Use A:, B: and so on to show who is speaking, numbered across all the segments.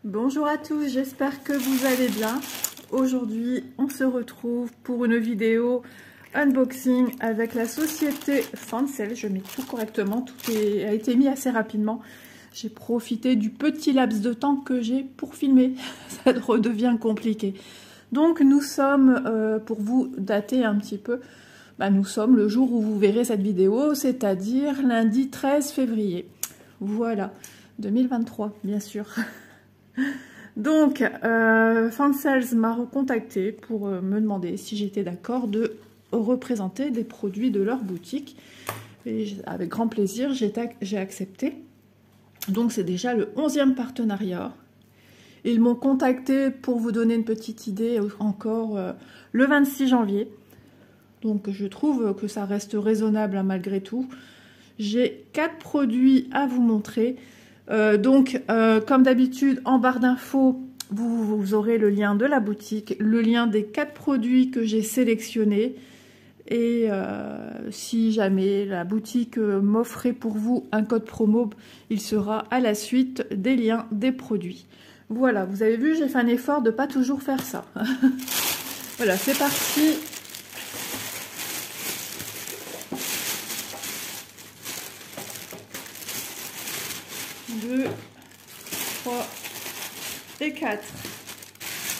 A: Bonjour à tous, j'espère que vous allez bien. Aujourd'hui, on se retrouve pour une vidéo unboxing avec la société Fancel. Je mets tout correctement, a été mis assez rapidement. J'ai profité du petit laps de temps que j'ai pour filmer. Ça redevient compliqué. Donc nous sommes, pour vous dater un petit peu, nous sommes le jour où vous verrez cette vidéo, c'est-à-dire lundi 13 février. Voilà, 2023 bien sûr. Donc, Fancel m'a recontacté pour me demander si j'étais d'accord de représenter des produits de leur boutique. Et avec grand plaisir, j'ai accepté. Donc, c'est déjà le 11e partenariat. Ils m'ont contacté pour vous donner une petite idée encore le 26 janvier. Donc, je trouve que ça reste raisonnable malgré tout. J'ai 4 produits à vous montrer. Comme d'habitude, en barre d'infos, vous aurez le lien de la boutique, le lien des 4 produits que j'ai sélectionnés. Et si jamais la boutique m'offrait pour vous un code promo, il sera à la suite des liens des produits. Voilà, vous avez vu, j'ai fait un effort de ne pas toujours faire ça. Voilà, c'est parti. Deux, 3 et 4.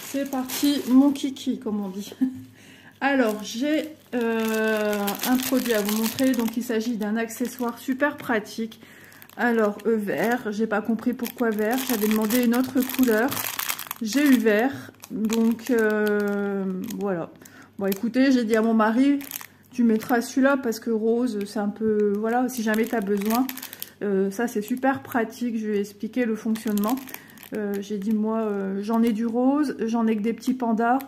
A: C'est parti, mon kiki, comme on dit. Alors, j'ai un produit à vous montrer. Donc, il s'agit d'un accessoire super pratique. Alors, vert. J'ai pas compris pourquoi vert. J'avais demandé une autre couleur. J'ai eu vert. Donc, voilà. Bon, écoutez, j'ai dit à mon mari, tu mettras celui-là parce que rose, c'est un peu... Voilà, si jamais tu as besoin. Ça, c'est super pratique. Je vais expliquer le fonctionnement. J'ai dit, moi, j'en ai du rose, j'en ai que des petits pandas.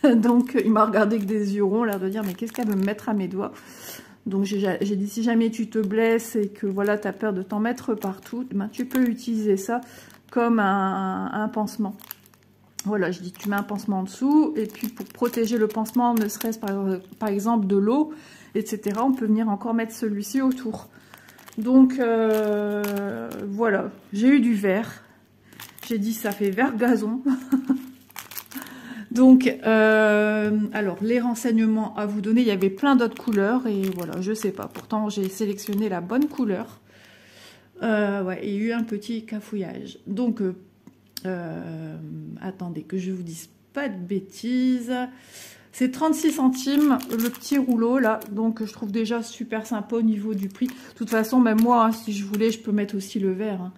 A: Donc, il m'a regardé avec des yeux ronds, l'air de dire, mais qu'est-ce qu'elle veut me mettre à mes doigts? Donc, j'ai dit, si jamais tu te blesses et que voilà, tu as peur de t'en mettre partout, tu peux utiliser ça comme un pansement. Voilà, je dis, tu mets un pansement en dessous. Et puis, pour protéger le pansement, ne serait-ce par exemple de l'eau, etc., on peut venir encore mettre celui-ci autour. Donc, voilà, j'ai eu du vert. J'ai dit, ça fait vert gazon. Donc, alors, les renseignements à vous donner, il y avait plein d'autres couleurs. Et voilà, je sais pas. Pourtant, j'ai sélectionné la bonne couleur. Ouais, il y a eu un petit cafouillage. Donc, attendez que je vous dise pas de bêtises. C'est 36 centimes le petit rouleau là, donc je trouve déjà super sympa au niveau du prix. De toute façon, même moi, hein, si je voulais, je peux mettre aussi le vert.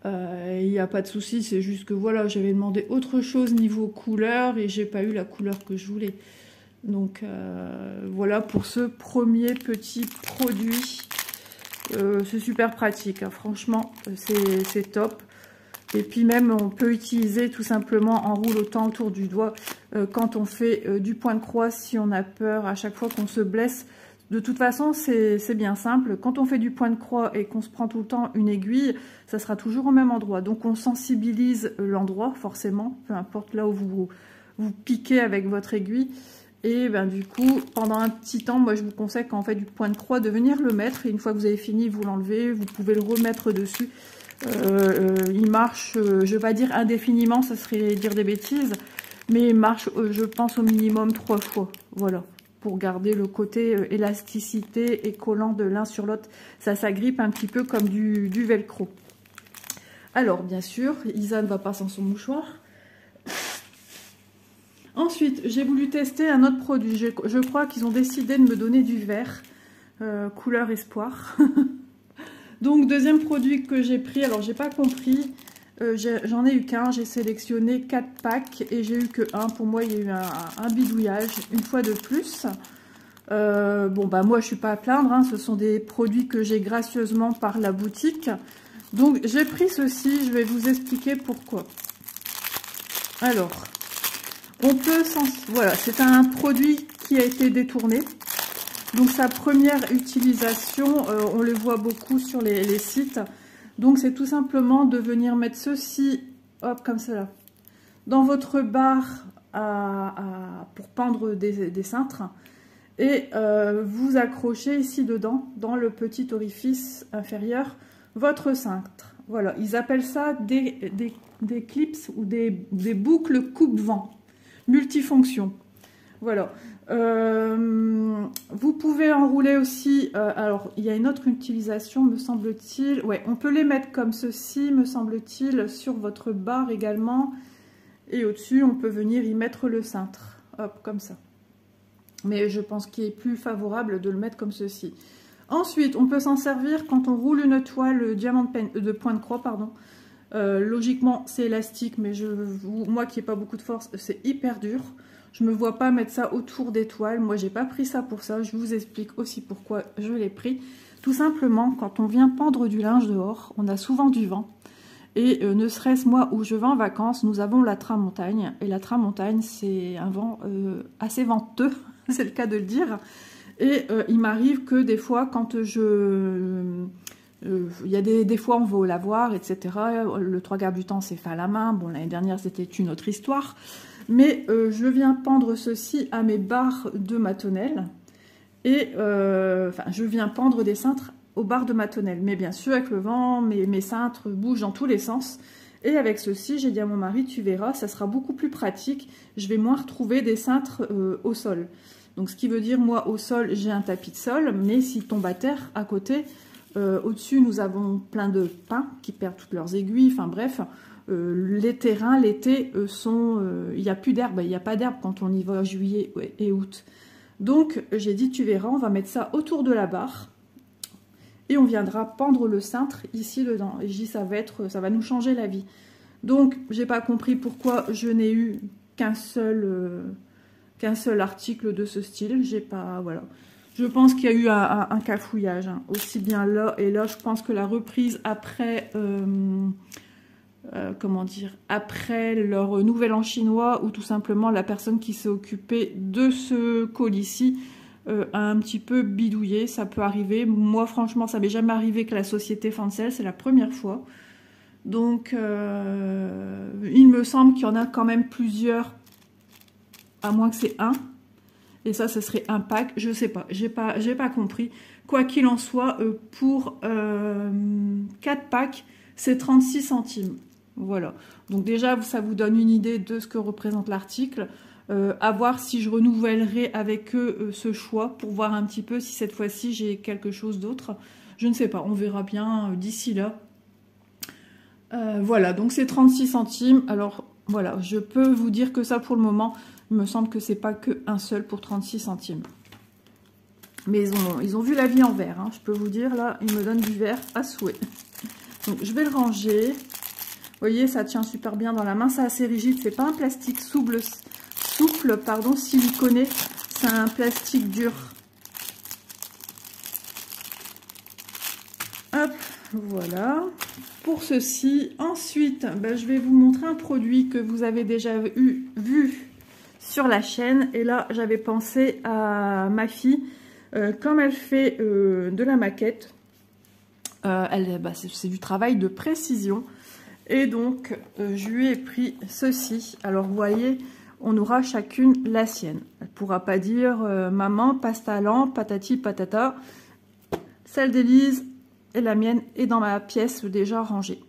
A: Hein. Il n'y a pas de souci, c'est juste que voilà, j'avais demandé autre chose niveau couleur et j'ai pas eu la couleur que je voulais. Donc voilà pour ce premier petit produit. C'est super pratique, hein. Franchement, c'est top. Et puis même, on peut utiliser tout simplement en roulotant autour du doigt quand on fait du point de croix, si on a peur à chaque fois qu'on se blesse. De toute façon, c'est bien simple. Quand on fait du point de croix et qu'on se prend tout le temps une aiguille, ça sera toujours au même endroit. Donc, on sensibilise l'endroit, forcément, peu importe là où vous piquez avec votre aiguille. Et ben, du coup, pendant un petit temps, moi, je vous conseille quand on fait du point de croix de venir le mettre. Et une fois que vous avez fini, vous l'enlevez, vous pouvez le remettre dessus. Il marche, je vais pas dire indéfiniment, ça serait dire des bêtises, mais il marche, je pense, au minimum 3 fois, voilà, pour garder le côté élasticité et collant de l'un sur l'autre. Ça s'agrippe un petit peu comme du velcro. Alors, bien sûr, Isa ne va pas sans son mouchoir. Ensuite, j'ai voulu tester un autre produit. Je crois qu'ils ont décidé de me donner du vert, couleur espoir. Donc, deuxième produit que j'ai pris, alors j'ai pas compris, j'en ai eu qu'un, j'ai sélectionné 4 packs et j'ai eu que un. Pour moi, il y a eu un bidouillage, une fois de plus. Bon, bah moi, je suis pas à plaindre, hein, ce sont des produits que j'ai gracieusement par la boutique. Donc, j'ai pris ceci, je vais vous expliquer pourquoi. Alors, on peut, voilà, c'est un produit qui a été détourné. Donc sa première utilisation, on le voit beaucoup sur les sites. Donc c'est tout simplement de venir mettre ceci, hop, comme cela, dans votre barre pour pendre des cintres. Et vous accrochez ici dedans, dans le petit orifice inférieur, votre cintre. Voilà, ils appellent ça des clips ou des boucles coupe-vent multifonctions. Voilà. Vous pouvez enrouler aussi, alors il y a une autre utilisation me semble-t-il, ouais, on peut les mettre comme ceci me semble-t-il sur votre barre également, et au-dessus on peut venir y mettre le cintre, hop, comme ça. Mais je pense qu'il est plus favorable de le mettre comme ceci. Ensuite, on peut s'en servir quand on roule une toile diamant de point de croix, pardon. Logiquement c'est élastique, mais moi qui n'ai pas beaucoup de force, c'est hyper dur. Je me vois pas mettre ça autour des toiles. Moi, j'ai pas pris ça pour ça. Je vous explique aussi pourquoi je l'ai pris. Tout simplement, quand on vient pendre du linge dehors, on a souvent du vent. Et ne serait-ce moi où je vais en vacances, nous avons la tramontagne. Et la tramontagne, c'est un vent assez venteux, c'est le cas de le dire. Et il m'arrive que des fois, quand il y a des fois on va au lavoir, etc. Le trois quarts du temps, c'est fait à la main. Bon, l'année dernière, c'était une autre histoire. Mais je viens pendre ceci à mes barres de matonnelle. Et enfin, je viens pendre des cintres aux barres de matonnelle. Mais bien sûr, avec le vent, mes cintres bougent dans tous les sens. Et avec ceci, j'ai dit à mon mari, tu verras, ça sera beaucoup plus pratique. Je vais moins retrouver des cintres au sol. Donc, ce qui veut dire, moi, au sol, j'ai un tapis de sol. Mais s'il tombe à terre, à côté, au-dessus, nous avons plein de pins qui perdent toutes leurs aiguilles. Enfin, bref... les terrains, l'été, il n'y a plus d'herbe, il n'y a pas d'herbe quand on y va en juillet et août. Donc, j'ai dit, tu verras, on va mettre ça autour de la barre et on viendra pendre le cintre ici dedans. Et je dis, ça va nous changer la vie. Donc, j'ai pas compris pourquoi je n'ai eu qu'un seul article de ce style. J'ai pas, voilà. Je pense qu'il y a eu un cafouillage, hein. Aussi bien là et là. Je pense que la reprise après... comment dire, après leur nouvel an chinois, ou tout simplement la personne qui s'est occupée de ce colis-ci a un petit peu bidouillé. Ça peut arriver. Moi, franchement, ça m'est jamais arrivé que la société Fancel, c'est la première fois. Donc, il me semble qu'il y en a quand même plusieurs, à moins que c'est un. Et ça, ce serait un pack. Je sais pas, j'ai pas compris. Quoi qu'il en soit, pour 4 packs, c'est 36 centimes. Voilà, donc déjà ça vous donne une idée de ce que représente l'article. À voir si je renouvellerai avec eux ce choix pour voir un petit peu si cette fois-ci j'ai quelque chose d'autre. Je ne sais pas, on verra bien d'ici là. Voilà, donc c'est 36 centimes. Alors voilà, je peux vous dire que ça pour le moment, il me semble que c'est pas qu'un seul pour 36 centimes. Mais ils ont vu la vie en vert, hein, je peux vous dire, là, ils me donnent du vert à souhait. Donc je vais le ranger. Vous voyez, ça tient super bien dans la main, c'est assez rigide, c'est pas un plastique souple, pardon, siliconé, c'est un plastique dur. Hop, voilà, pour ceci. Ensuite, ben, je vais vous montrer un produit que vous avez déjà vu sur la chaîne. Et là, j'avais pensé à ma fille, comme elle fait de la maquette, c'est du travail de précision. Et donc, je lui ai pris ceci. Alors, vous voyez, on aura chacune la sienne. Elle ne pourra pas dire maman, passe ta lampe, patati patata. Celle d'Élise et la mienne est dans ma pièce déjà rangée.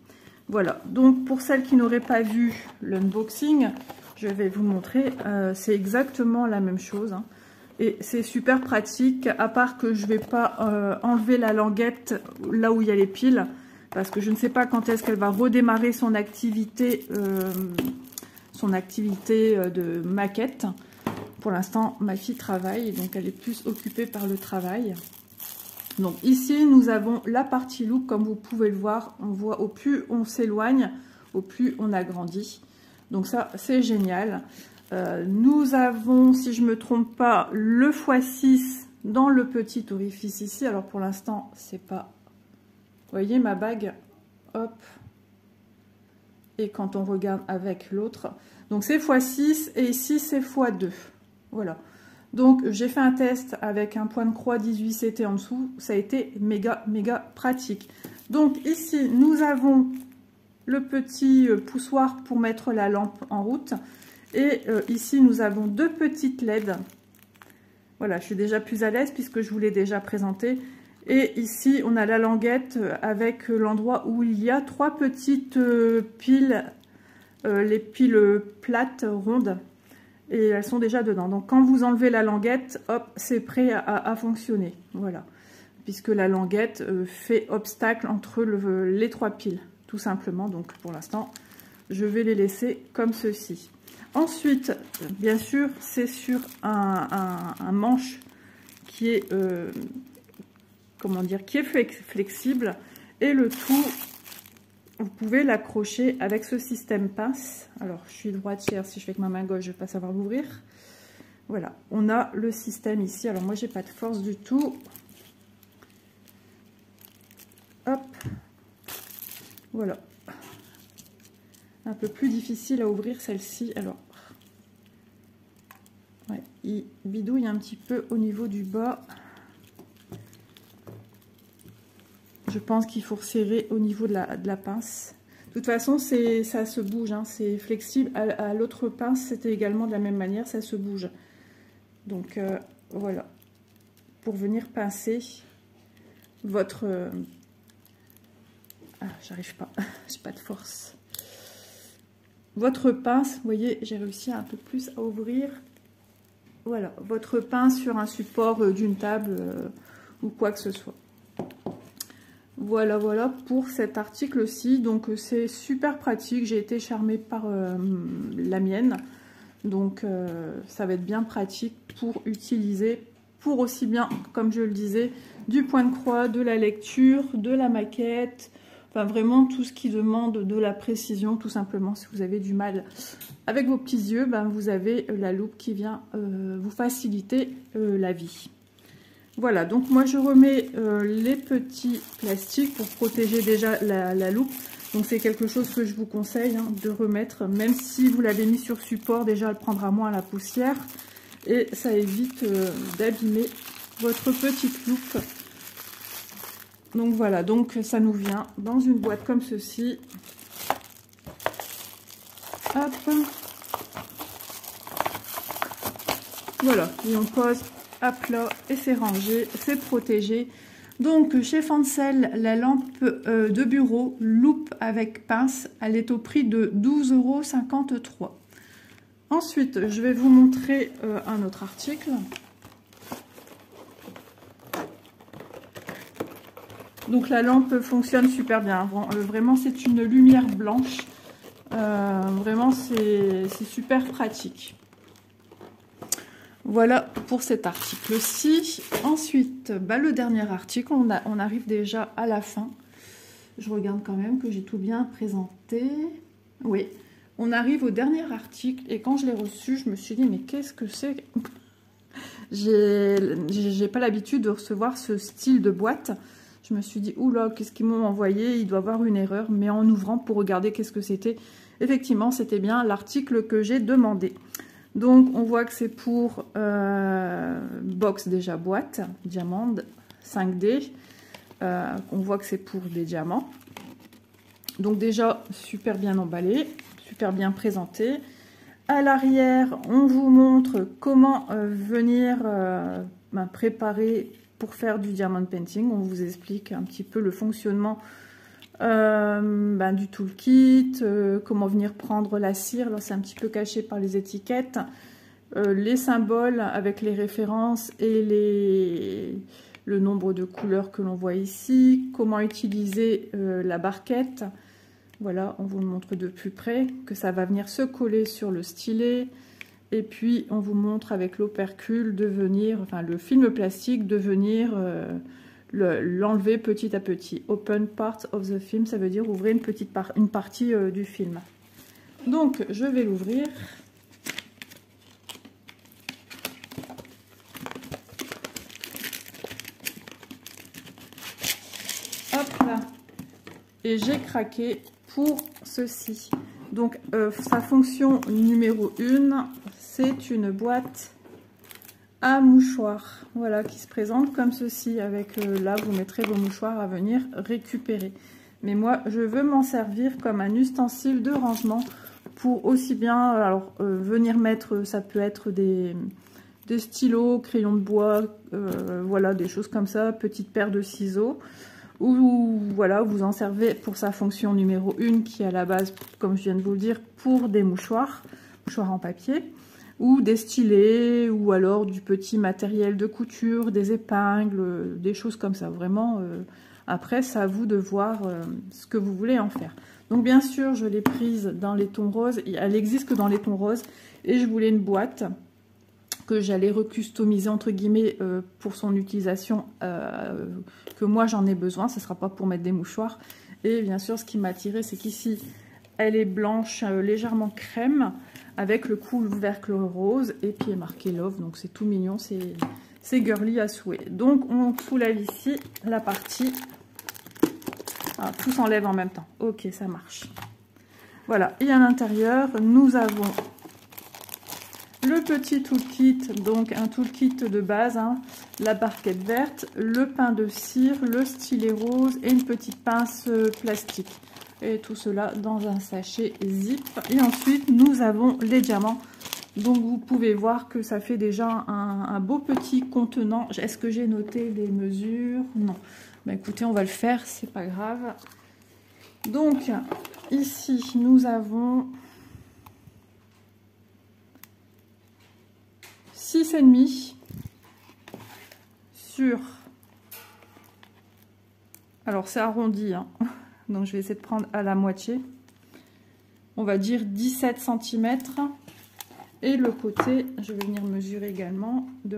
A: Voilà. Donc, pour celles qui n'auraient pas vu l'unboxing, je vais vous montrer. C'est exactement la même chose, hein. Et c'est super pratique, à part que je ne vais pas enlever la languette là où il y a les piles. Parce que je ne sais pas quand est-ce qu'elle va redémarrer son activité de maquette. Pour l'instant, ma fille travaille, donc elle est plus occupée par le travail. Donc ici, nous avons la partie look, comme vous pouvez le voir. On voit au plus on s'éloigne, au plus on agrandit. Donc ça, c'est génial. Nous avons, si je ne me trompe pas, le x6 dans le petit orifice ici. Alors pour l'instant, c'est pas... Vous voyez ma bague, hop, et quand on regarde avec l'autre, donc c'est x6 et ici c'est x2, voilà. Donc j'ai fait un test avec un point de croix 18 CT en dessous, ça a été méga pratique. Donc ici nous avons le petit poussoir pour mettre la lampe en route, et ici nous avons deux petites LED. Voilà, je suis déjà plus à l'aise puisque je vous l'ai déjà présenté. Et ici, on a la languette avec l'endroit où il y a 3 petites piles, les piles plates, rondes. Et elles sont déjà dedans. Donc quand vous enlevez la languette, hop, c'est prêt à fonctionner. Voilà. Puisque la languette fait obstacle entre les 3 piles, tout simplement. Donc pour l'instant, je vais les laisser comme ceci. Ensuite, bien sûr, c'est sur un manche qui est, comment dire, qui est flexible. Et le tout, vous pouvez l'accrocher avec ce système pince. Alors, je suis droitière, si je fais avec ma main gauche, je ne vais pas savoir l'ouvrir. Voilà, on a le système ici. Alors, moi, j'ai pas de force du tout. Hop, voilà. Un peu plus difficile à ouvrir celle-ci. Alors, ouais, il bidouille un petit peu au niveau du bas. Je pense qu'il faut resserrer au niveau de la pince. De toute façon, ça se bouge, hein, c'est flexible. À l'autre pince, c'était également de la même manière, ça se bouge. Donc, voilà. Pour venir pincer votre... Ah, j'arrive pas, j'ai pas de force. Votre pince, vous voyez, j'ai réussi un peu plus à ouvrir. Voilà, votre pince sur un support d'une table ou quoi que ce soit. Voilà, voilà pour cet article-ci. Donc, c'est super pratique. J'ai été charmée par la mienne. Donc, ça va être bien pratique pour utiliser, pour aussi bien, comme je le disais, du point de croix, de la lecture, de la maquette. Enfin, vraiment tout ce qui demande de la précision, tout simplement. Si vous avez du mal avec vos petits yeux, ben, vous avez la loupe qui vient vous faciliter la vie. Voilà, donc moi je remets les petits plastiques pour protéger déjà la loupe. Donc c'est quelque chose que je vous conseille hein, de remettre, même si vous l'avez mis sur support, déjà elle prendra moins la poussière. Et ça évite d'abîmer votre petite loupe. Donc voilà, donc ça nous vient dans une boîte comme ceci. Hop. Voilà, et on pose à plat et c'est rangé, c'est protégé. Donc chez Fancel, la lampe de bureau loupe avec pince, elle est au prix de 12,53 €. Ensuite, je vais vous montrer un autre article. Donc la lampe fonctionne super bien. Vraiment, c'est une lumière blanche. Vraiment, c'est super pratique. Voilà pour cet article-ci. Ensuite, bah, le dernier article, on arrive déjà à la fin. Je regarde quand même que j'ai tout bien présenté. Oui, on arrive au dernier article et quand je l'ai reçu, je me suis dit, mais qu'est-ce que c'est? J'ai pas l'habitude de recevoir ce style de boîte. Je me suis dit, oula, qu'est-ce qu'ils m'ont envoyé? Il doit y avoir une erreur. Mais en ouvrant pour regarder qu'est-ce que c'était, effectivement, c'était bien l'article que j'ai demandé. Donc, on voit que c'est pour box déjà boîte, diamant 5D. On voit que c'est pour des diamants. Donc déjà, super bien emballé, super bien présenté. À l'arrière, on vous montre comment venir préparer pour faire du diamond painting. On vous explique un petit peu le fonctionnement du toolkit, comment venir prendre la cire. Alors c'est un petit peu caché par les étiquettes. Les symboles avec les références et le nombre de couleurs que l'on voit ici. Comment utiliser la barquette. Voilà, on vous le montre de plus près, que ça va venir se coller sur le stylet. Et puis, on vous montre avec l'opercule de venir, enfin le film plastique, de venir l'enlever petit à petit. Open part of the film, ça veut dire ouvrir une partie du film. Donc, je vais l'ouvrir. Hop là. Et j'ai craqué pour ceci. Donc, sa fonction numéro 1, c'est une boîte à mouchoirs. Voilà, qui se présente comme ceci. Avec là, vous mettrez vos mouchoirs à venir récupérer. Mais moi, je veux m'en servir comme un ustensile de rangement pour aussi bien, alors, venir mettre, ça peut être des des stylos, crayons de bois, voilà, des choses comme ça, petite paire de ciseaux. Ou voilà, vous en servez pour sa fonction numéro 1 qui est à la base, comme je viens de vous le dire, pour des mouchoirs en papier, ou des stylets, ou alors du petit matériel de couture, des épingles, des choses comme ça. Vraiment, après, c'est à vous de voir ce que vous voulez en faire. Donc bien sûr, je l'ai prise dans les tons roses, elle existe que dans les tons roses, et je voulais une boîte que j'allais recustomiser entre guillemets pour son utilisation, que moi j'en ai besoin, ce ne sera pas pour mettre des mouchoirs. Et bien sûr, ce qui m'a attiré, c'est qu'ici elle est blanche, légèrement crème, avec le couvercle rose, et puis est marqué Love, donc c'est tout mignon, c'est girly à souhait. Donc on soulève ici la partie, tout s'enlève en même temps, ok, ça marche. Voilà, et à l'intérieur nous avons le petit toolkit, donc un toolkit de base, la barquette verte, le pain de cire, le stylet rose et une petite pince plastique. Et tout cela dans un sachet zip. Et ensuite, nous avons les diamants. Donc, vous pouvez voir que ça fait déjà un beau petit contenant. Est-ce que j'ai noté les mesures? Non. Bah, écoutez, on va le faire, c'est pas grave. Donc, ici, nous avons 6,5 sur, alors c'est arrondi, donc je vais essayer de prendre à la moitié, on va dire 17 cm, et le côté, je vais venir mesurer également de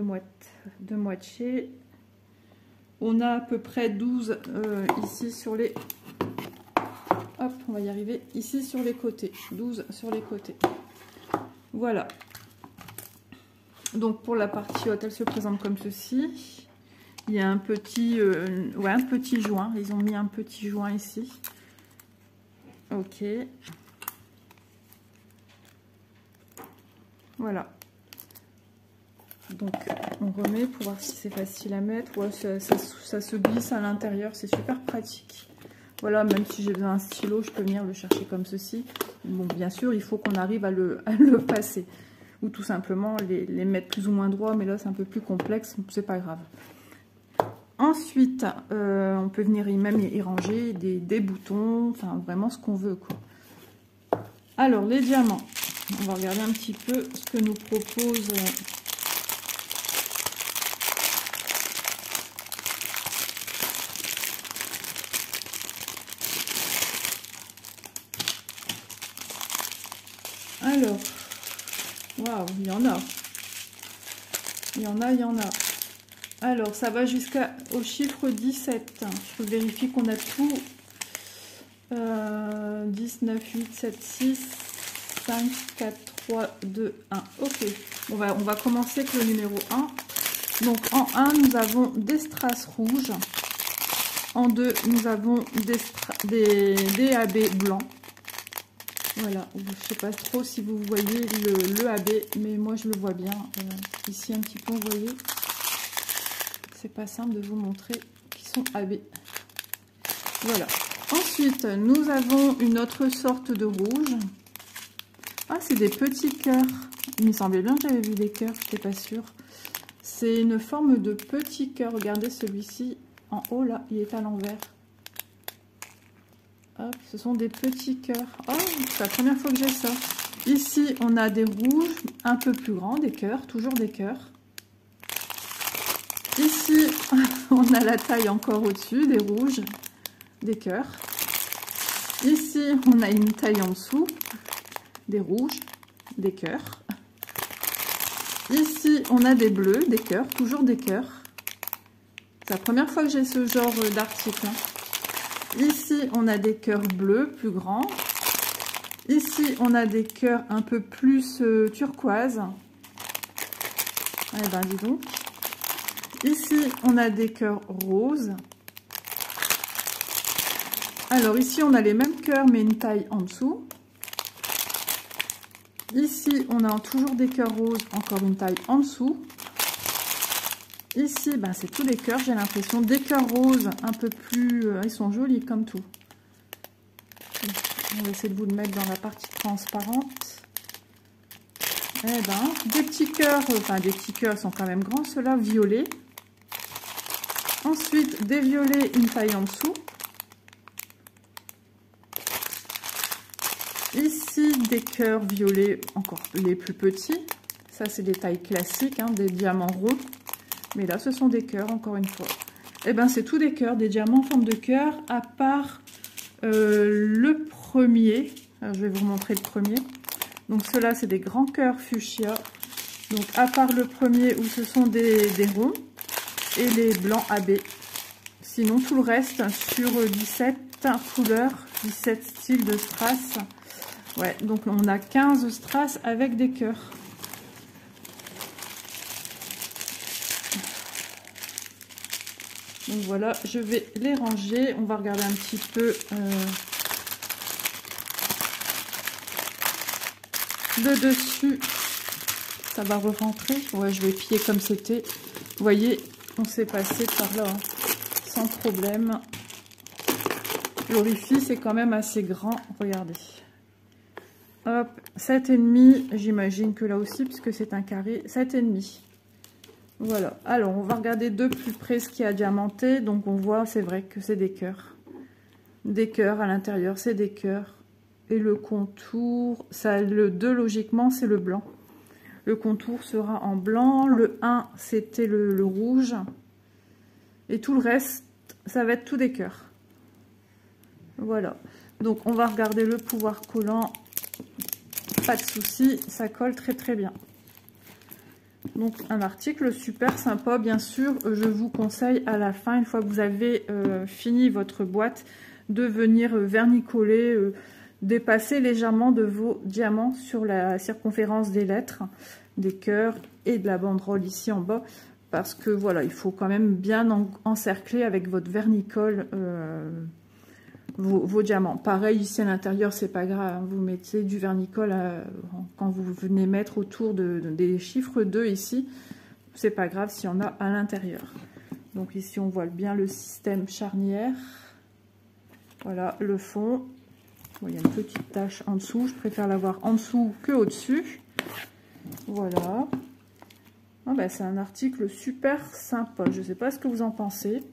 A: moitié, on a à peu près 12 ici sur les, hop, on va y arriver, ici sur les côtés, 12 sur les côtés, voilà. Donc pour la partie haute, elle se présente comme ceci. Il y a un petit, un petit joint. Ils ont mis un petit joint ici. Ok. Voilà. Donc on remet pour voir si c'est facile à mettre. Ouais, ça se glisse à l'intérieur. C'est super pratique. Voilà, même si j'ai besoin d'un stylo, je peux venir le chercher comme ceci. Bon, bien sûr, il faut qu'on arrive à le passer. Ou tout simplement les mettre plus ou moins droit, mais là c'est un peu plus complexe, c'est pas grave. Ensuite, on peut venir même y ranger des boutons, enfin vraiment ce qu'on veut, quoi. Alors les diamants, on va regarder un petit peu ce que nous propose alors, waouh, il y en a. Il y en a. Alors, ça va jusqu'au chiffre 17. Je vérifie qu'on a tout. 10, 9, 8, 7, 6, 5, 4, 3, 2, 1. Ok. On va commencer avec le numéro 1. Donc, en 1, nous avons des strass rouges. En 2, nous avons des AB blancs. Voilà, je ne sais pas trop si vous voyez le AB, mais moi je le vois bien. Ici un petit peu, vous voyez. C'est pas simple de vous montrer qu'ils sont AB. Voilà. Ensuite, nous avons une autre sorte de rouge. Ah, c'est des petits cœurs. Il me semblait bien que j'avais vu des cœurs, je n'étais pas sûre. C'est une forme de petit cœur. Regardez celui-ci en haut, là, il est à l'envers. Hop, ce sont des petits cœurs. Oh, c'est la première fois que j'ai ça. Ici, on a des rouges un peu plus grands, des cœurs, toujours des cœurs. Ici, on a la taille encore au-dessus, des rouges, des cœurs. Ici, on a une taille en dessous, des rouges, des cœurs. Ici, on a des bleus, des cœurs, toujours des cœurs. C'est la première fois que j'ai ce genre d'article. Ici, on a des cœurs bleus plus grands. Ici, on a des cœurs un peu plus turquoise. Eh ben, dis donc. Ici, on a des cœurs roses. Alors, ici, on a les mêmes cœurs, mais une taille en dessous. Ici, on a toujours des cœurs roses, encore une taille en dessous. Ici, ben, c'est tous des cœurs, j'ai l'impression. Des cœurs roses, un peu plus... ils sont jolis comme tout. On va essayer de vous le mettre dans la partie transparente. Eh ben, des petits cœurs, enfin des petits cœurs sont quand même grands, ceux-là, violets. Ensuite, des violets, une taille en dessous. Ici, des cœurs violets, encore les plus petits. Ça, c'est des tailles classiques, hein, des diamants ronds. Mais là, ce sont des cœurs, encore une fois. Eh ben, c'est tout des cœurs, des diamants en forme de cœur, à part le premier. Alors, je vais vous montrer le premier. Donc, ceux-là, c'est des grands cœurs fuchsia. Donc, à part le premier, où ce sont des ronds, et les blancs AB. Sinon, tout le reste, sur 17 couleurs, 17 styles de strass. Ouais, donc on a 15 strass avec des cœurs. Donc voilà, je vais les ranger. On va regarder un petit peu le dessus. Ça va re-rentrer. Ouais, je vais plier comme c'était. Vous voyez, on s'est passé par là, hein, sans problème. L'orifice est quand même assez grand. Regardez. Hop, 7,5. J'imagine que là aussi, puisque c'est un carré, 7,5. Voilà. Alors, on va regarder de plus près ce qu'il y a diamanté. Donc, on voit, c'est vrai que c'est des cœurs. Des cœurs à l'intérieur, c'est des cœurs. Et le contour, ça, le 2, logiquement, c'est le blanc. Le contour sera en blanc. Le 1, c'était le rouge. Et tout le reste, ça va être tout des cœurs. Voilà. Donc, on va regarder le pouvoir collant. Pas de souci, ça colle très très bien. Donc, un article super sympa. Bien sûr, je vous conseille à la fin, une fois que vous avez fini votre boîte, de venir vernicoller, dépasser légèrement de vos diamants sur la circonférence des lettres, des cœurs et de la banderole ici en bas. Parce que voilà, il faut quand même bien encercler avec votre vernicole vos diamants. Pareil ici à l'intérieur, c'est pas grave, vous mettez du vernicole quand vous venez mettre autour des chiffres 2 ici, c'est pas grave s'il y en a à l'intérieur. Donc ici on voit bien le système charnière. Voilà le fond. Bon, il y a une petite tache en dessous, je préfère l'avoir en dessous que au dessus. Voilà. Ah ben, c'est un article super sympa, je sais pas ce que vous en pensez.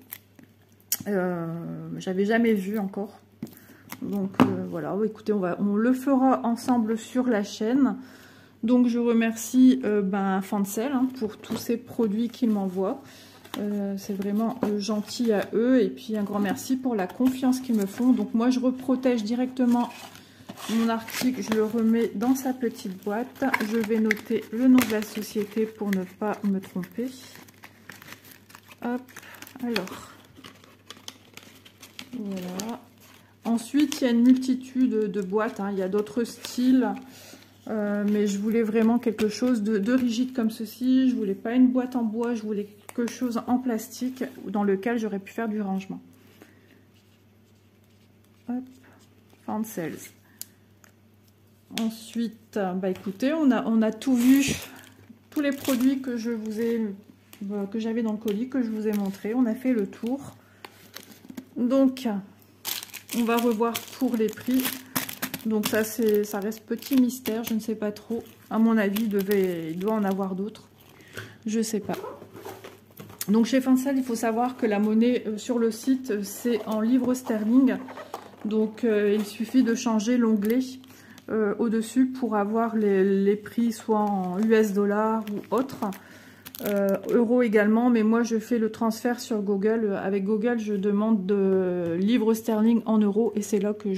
A: J'avais jamais vu encore, donc voilà. Écoutez, on le fera ensemble sur la chaîne. Donc je remercie Fancel pour tous ces produits qu'ils m'envoient. C'est vraiment gentil à eux, et puis un grand merci pour la confiance qu'ils me font. Donc moi je reprotège directement mon article, je le remets dans sa petite boîte. Je vais noter le nom de la société pour ne pas me tromper. Hop, alors voilà. Ensuite, il y a une multitude de boîtes, hein. Il y a d'autres styles, mais je voulais vraiment quelque chose de rigide comme ceci. Je voulais pas une boîte en bois, je voulais quelque chose en plastique dans lequel j'aurais pu faire du rangement. Hop, Fancel. Ensuite, écoutez, on a tout vu, tous les produits que que j'avais dans le colis, que je vous ai montré. On a fait le tour. Donc, on va revoir pour les prix. Donc ça reste petit mystère, je ne sais pas trop. À mon avis, il doit en avoir d'autres. Je ne sais pas. Donc chez Fancel, il faut savoir que la monnaie sur le site, c'est en livres sterling. Donc il suffit de changer l'onglet au-dessus pour avoir les prix soit en US dollars ou autres. Euros également, mais moi je fais le transfert sur Google. Avec Google, je demande de livres sterling en euros, et c'est là que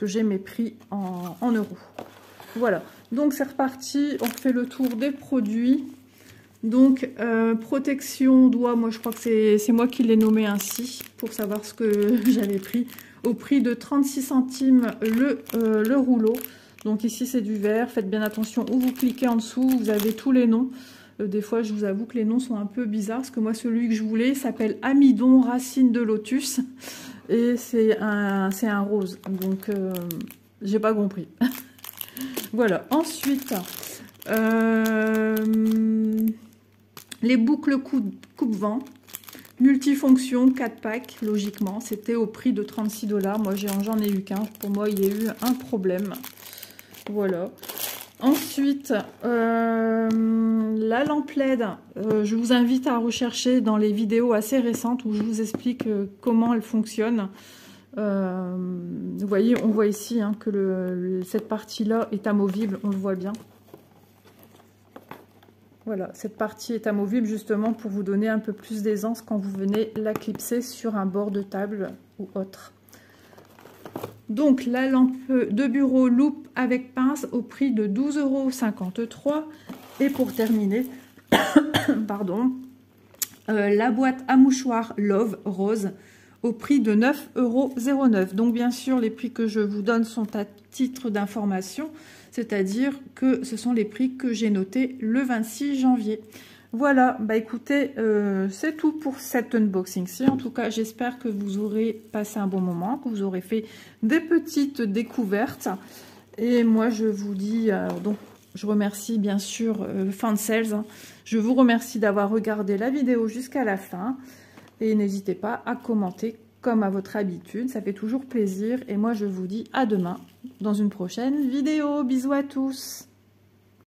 A: j'ai mes prix en euros. Voilà, donc c'est reparti, on fait le tour des produits. Donc protection doigt, moi je crois que c'est moi qui l'ai nommé ainsi pour savoir ce que j'avais pris, au prix de 36 centimes le rouleau. Donc ici c'est du vert, faites bien attention où vous cliquez en dessous, vous avez tous les noms. Des fois, je vous avoue que les noms sont un peu bizarres, parce que moi, celui que je voulais s'appelle Amidon Racine de Lotus, et c'est un rose, donc j'ai pas compris. Voilà. Ensuite, les boucles coupe-vent, multifonction, 4 packs, logiquement, c'était au prix de 36 $. Moi, j'en ai eu qu'un. Pour moi, il y a eu un problème. Voilà. Ensuite, la lampe LED, je vous invite à rechercher dans les vidéos assez récentes où je vous explique comment elle fonctionne. Vous voyez, on voit ici hein, que cette partie-là est amovible, on le voit bien. Voilà, cette partie est amovible justement pour vous donner un peu plus d'aisance quand vous venez la clipser sur un bord de table ou autre. Donc la lampe de bureau loupe avec pince au prix de 12,53 €. Et pour terminer, pardon, la boîte à mouchoirs Love Rose au prix de 9,09 €. Donc bien sûr, les prix que je vous donne sont à titre d'information, c'est-à-dire que ce sont les prix que j'ai notés le 26 janvier. Voilà, bah écoutez, c'est tout pour cet unboxing-ci. En tout cas, j'espère que vous aurez passé un bon moment, que vous aurez fait des petites découvertes. Et moi, je vous dis, donc, je remercie bien sûr Fansales. Je vous remercie d'avoir regardé la vidéo jusqu'à la fin. Et n'hésitez pas à commenter comme à votre habitude, ça fait toujours plaisir. Et moi, je vous dis à demain dans une prochaine vidéo. Bisous à tous!